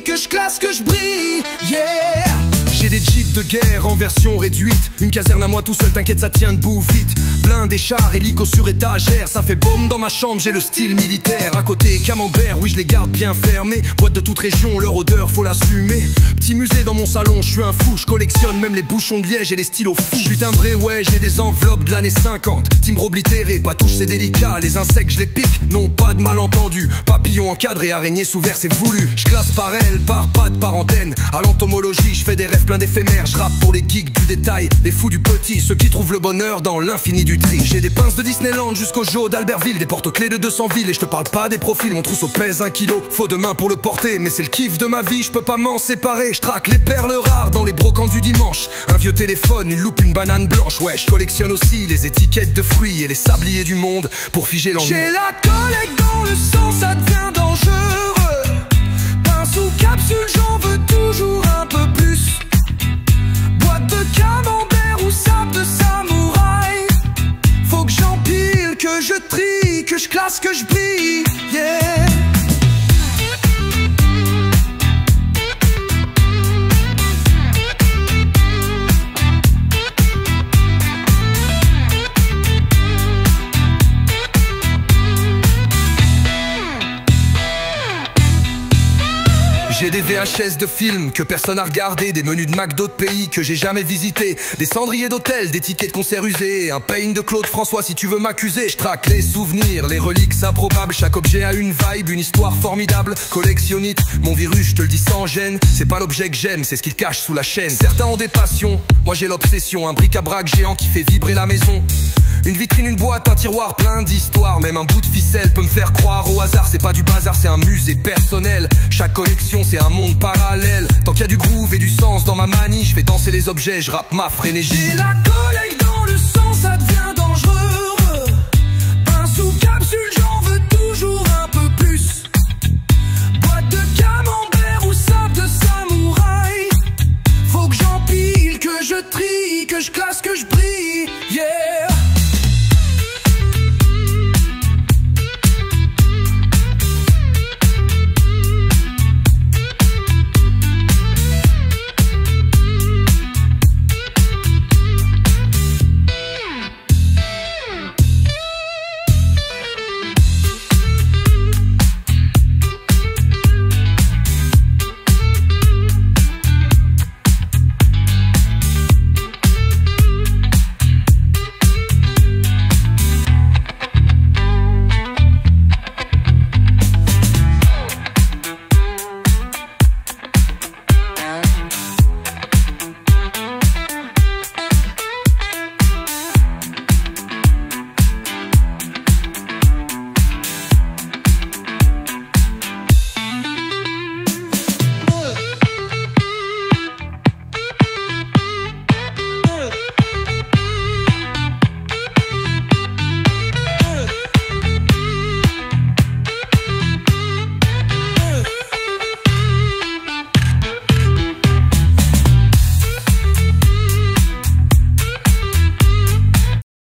Que je classe, que je brille, yeah. J'ai des jeeps de guerre en version réduite. Une caserne à moi tout seul, t'inquiète ça tient debout vite. Plein des chars, hélicos sur étagère. Ça fait boum dans ma chambre, j'ai le style militaire. À côté camembert, oui je les garde bien fermés. Boîte de toute région, leur odeur faut l'assumer. Petit musée dans mon salon, je suis un fou. Je collectionne même les bouchons de liège et les stylos fous. Je suis timbré, ouais j'ai des enveloppes de l'année 50. Timbre oblitéré, pas touche c'est délicat. Les insectes je les pique, non pas de malentendu. Papillons encadrés, araignées sous verre c'est voulu. Je classe par elle, par patte, par antenne. À l'entomologie, je fais des rêves plein d'éphémères. Je rappe pour les geeks du détail, les fous du petit, ceux qui trouvent le bonheur dans l'infini du tri. J'ai des pinces de Disneyland jusqu'au Joe d'Albertville, des porte-clés de 200 villes. Et je te parle pas des profils, mon trousseau pèse 1 kilo. Faut de main pour le porter, mais c'est le kiff de ma vie, je peux pas m'en séparer. Je traque les perles rares dans les brocantes du dimanche. Un vieux téléphone, une loupe, une banane blanche. Ouais, je collectionne aussi les étiquettes de fruits et les sabliers du monde pour figer l'ennui. J'ai la collecte dans le sang, ça devient dangereux. Pince ou capsule, j'en veux toujours un peu plus. Boîte de camembert ou sable de samouraï. Faut que j'empile, que je trie, que je classe, que je brille, yeah. J'ai des VHS de films que personne n'a regardé, des menus de McDo de pays que j'ai jamais visités, des cendriers d'hôtel, des tickets de concert usés, un pain de Claude François si tu veux m'accuser. Je traque les souvenirs, les reliques improbables, chaque objet a une vibe, une histoire formidable. Collectionnite, mon virus je te le dis sans gêne, c'est pas l'objet que j'aime, c'est ce qu'il cache sous la chaîne. Certains ont des passions, moi j'ai l'obsession, un bric-à-brac géant qui fait vibrer la maison. Une vitrine, une boîte, un tiroir plein d'histoires. Même un bout de ficelle peut me faire croire au hasard. C'est pas du bazar, c'est un musée personnel. Chaque collection c'est un monde parallèle. Tant qu'il y a du groove et du sens dans ma manie, je fais danser les objets, je rappe ma frénésie. J'ai la collecte